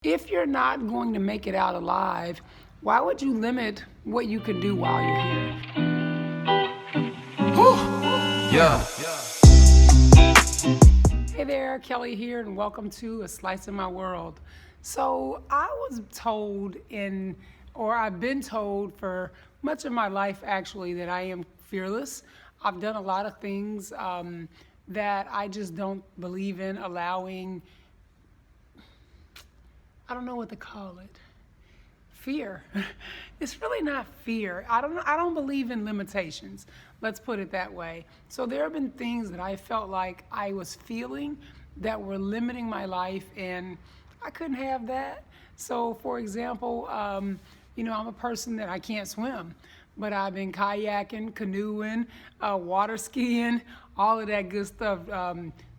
If you're not going to make it out alive, why would you limit what you can do while you're here? Yeah. Hey there, Kelly here, and welcome to A Slice of My World. So I was told I've been told for much of my life actually, that I am fearless. I've done a lot of things that I just don't believe in allowing. I don't know what to call it. Fear. It's really not fear. I don't believe in limitations. Let's put it that way. So there have been things that I felt like I was feeling that were limiting my life, and I couldn't have that. So for example, I'm a person that I can't swim, but I've been kayaking, canoeing, water skiing, all of that good stuff,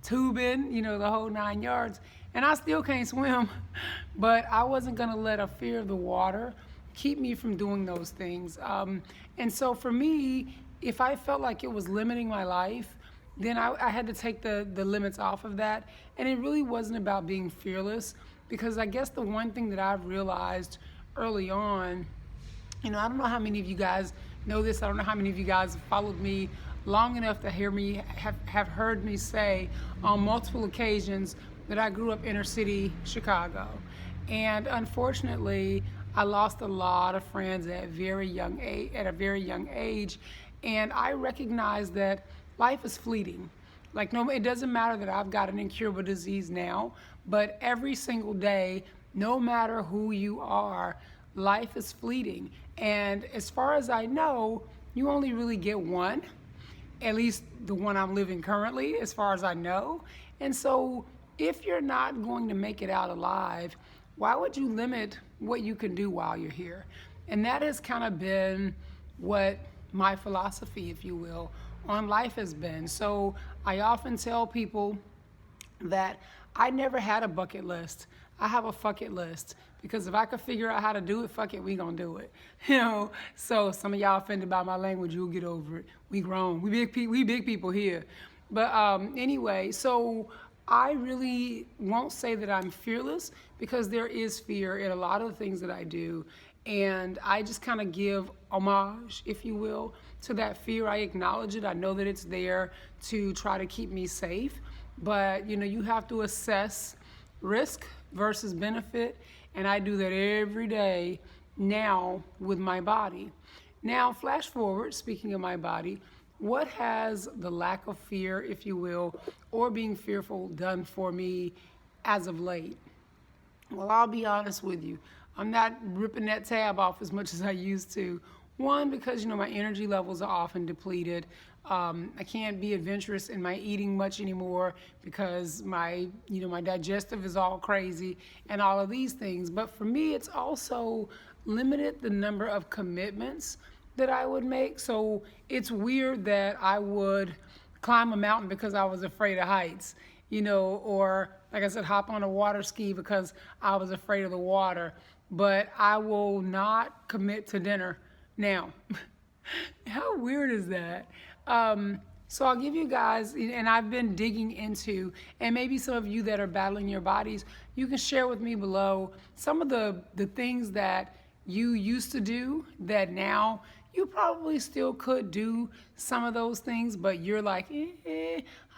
tubing, the whole 9 yards. And I still can't swim, but I wasn't gonna let a fear of the water keep me from doing those things. And so for me, if I felt like it was limiting my life, then I had to take the limits off of that. And it really wasn't about being fearless, because I guess the one thing that I've realized early on, I don't know how many of you guys know this. I don't know how many of you guys have followed me long enough to hear me, have heard me say on multiple occasions that I grew up inner city Chicago. And unfortunately, I lost a lot of friends at a very young age. And I recognized that life is fleeting. Like, no, it doesn't matter that I've got an incurable disease now, but every single day, no matter who you are, life is fleeting. And as far as I know, you only really get one, at least the one I'm living currently, as far as I know. And so if you're not going to make it out alive, why would you limit what you can do while you're here? And that has kind of been what my philosophy, if you will, on life has been. So I often tell people that I never had a bucket list. I have a fuck it list, because if I could figure out how to do it, fuck it, we gonna do it. So some of y'all offended by my language, you'll get over it. We grown, we big people here. But anyway, so I really won't say that I'm fearless, because there is fear in a lot of the things that I do. And I just kind of give homage, if you will, to that fear. I acknowledge it. I know that it's there to try to keep me safe. But, you have to assess risk versus benefit. And I do that every day now with my body. Now, flash forward, speaking of my body, what has the lack of fear, if you will, or being fearful done for me as of late? Well, I'll be honest with you. I'm not ripping that tab off as much as I used to. One, because, my energy levels are often depleted. I can't be adventurous in my eating much anymore, because my digestive is all crazy and all of these things. But for me, it's also limited the number of commitments that I would make. So it's weird that I would climb a mountain because I was afraid of heights, or like I said, hop on a water ski because I was afraid of the water. But I will not commit to dinner now. How weird is that? So I'll give you guys, and I've been digging into, and maybe some of you that are battling your bodies, you can share with me below some of the things that you used to do that now you probably still could do some of those things, but you're like,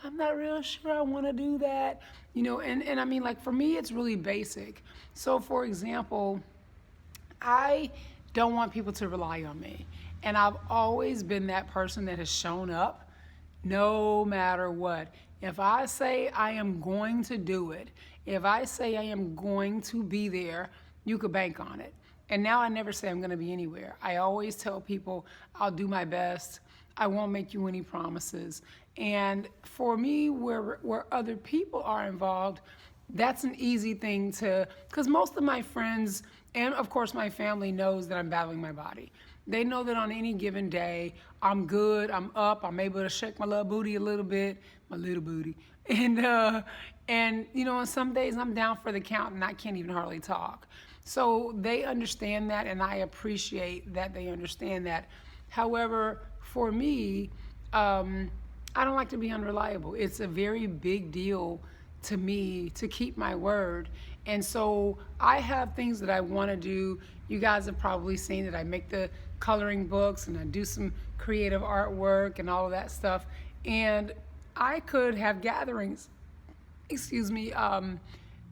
I'm not real sure I want to do that. And I mean, like, for me, it's really basic. So for example, I don't want people to rely on me. And I've always been that person that has shown up no matter what. If I say I am going to do it, if I say I am going to be there, you could bank on it. And now I never say I'm going to be anywhere. I always tell people I'll do my best. I won't make you any promises. And for me, where other people are involved, that's an easy thing because most of my friends and of course my family knows that I'm battling my body. They know that on any given day, I'm good, I'm up, I'm able to shake my little booty a little bit, my little booty. And on some days I'm down for the count and I can't even hardly talk. So they understand that, and I appreciate that they understand that. However, for me, I don't like to be unreliable. It's a very big deal to me to keep my word. And so I have things that I want to do. You guys have probably seen that I make the coloring books and I do some creative artwork and all of that stuff. And I could have gatherings, excuse me,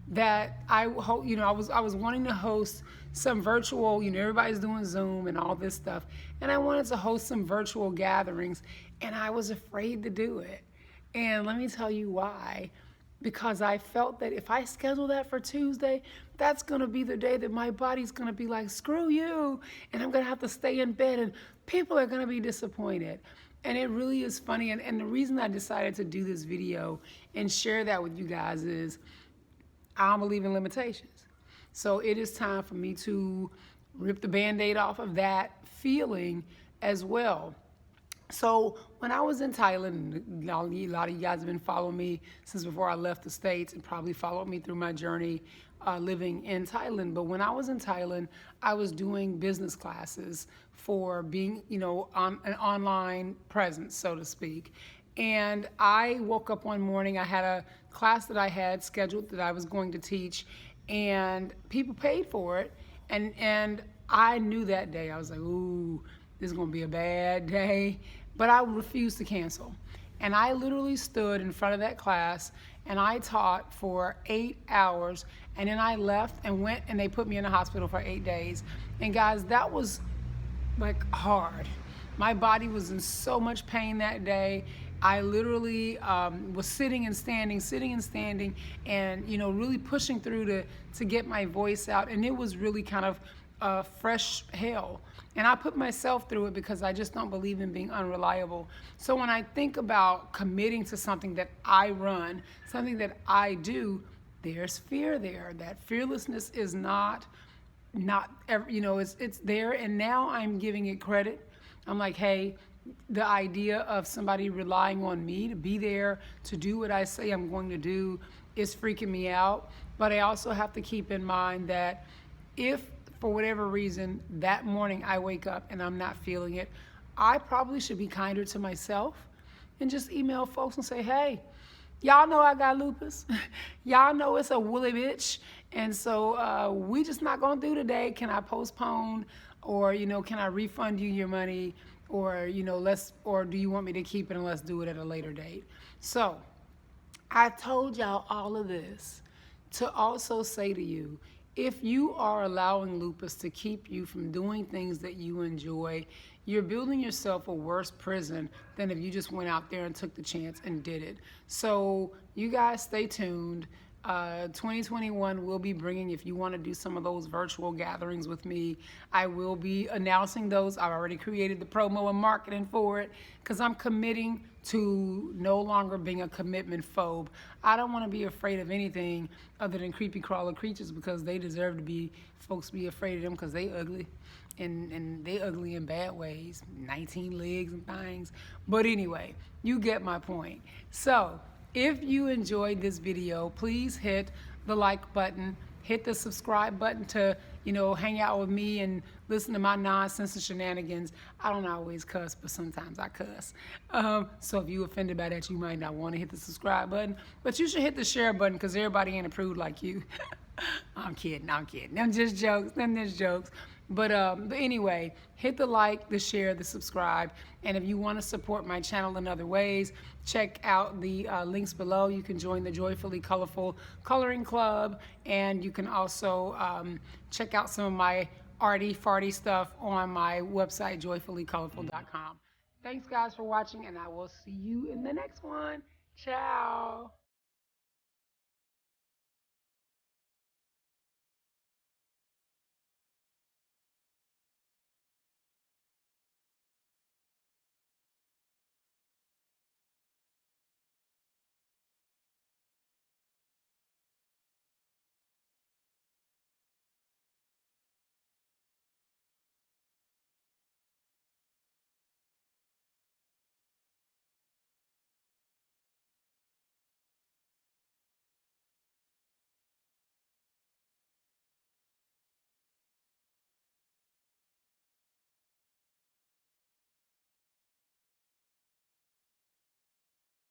that I was wanting to host some virtual, everybody's doing Zoom and all this stuff, and I wanted to host some virtual gatherings, and I was afraid to do it. And let me tell you why. Because I felt that if I schedule that for Tuesday, that's going to be the day that my body's going to be like, screw you, and I'm going to have to stay in bed, and people are going to be disappointed. And it really is funny. And the reason I decided to do this video and share that with you guys is I don't believe in limitations. So it is time for me to rip the Band-Aid off of that feeling as well. So when I was in Thailand, a lot of you guys have been following me since before I left the States and probably followed me through my journey living in Thailand. But when I was in Thailand, I was doing business classes for being, on an online presence, so to speak. And I woke up one morning, I had a class that I had scheduled that I was going to teach, and people paid for it. And I knew that day, I was like, ooh, this is gonna be a bad day. But I refused to cancel. And I literally stood in front of that class and I taught for 8 hours, and then I left and went and they put me in the hospital for 8 days. And guys, that was like hard. My body was in so much pain that day. I literally was sitting and standing, and really pushing through to get my voice out. And it was really kind of fresh hell. And I put myself through it because I just don't believe in being unreliable. So when I think about committing to something that I run, something that I do, there's fear there. That fearlessness is not ever, it's there. And now I'm giving it credit. I'm like, hey, the idea of somebody relying on me to be there to do what I say I'm going to do is freaking me out. But I also have to keep in mind that if for whatever reason that morning I wake up and I'm not feeling it, I probably should be kinder to myself and just email folks and say, hey, y'all know I got lupus. Y'all know it's a woolly bitch. And so we just not gonna do today. Can I postpone? Or, can I refund you your money? Or, or do you want me to keep it and let's do it at a later date? So I told y'all all of this to also say to you, if you are allowing lupus to keep you from doing things that you enjoy, you're building yourself a worse prison than if you just went out there and took the chance and did it. So you guys stay tuned. 2021 will be bringing, if you want to do some of those virtual gatherings with me, I will be announcing those. I've already created the promo and marketing for it because I'm committing to no longer being a commitment phobe. I don't want to be afraid of anything other than creepy crawler creatures because they deserve to be, folks be afraid of them because they ugly. And they ugly in bad ways, 19 legs and things. But anyway, you get my point. So if you enjoyed this video, please hit the like button, hit the subscribe button to, hang out with me and listen to my nonsense and shenanigans. I don't always cuss, but sometimes I cuss. So if you offended by that, you might not want to hit the subscribe button, but you should hit the share button because everybody ain't approved like you. I'm kidding. Them just jokes. But anyway, hit the like, the share, the subscribe. And if you want to support my channel in other ways, check out the links below. You can join the Joyfully Colorful Coloring Club. And you can also check out some of my arty farty stuff on my website, joyfullycolorful.com. Thanks guys for watching, and I will see you in the next one. Ciao.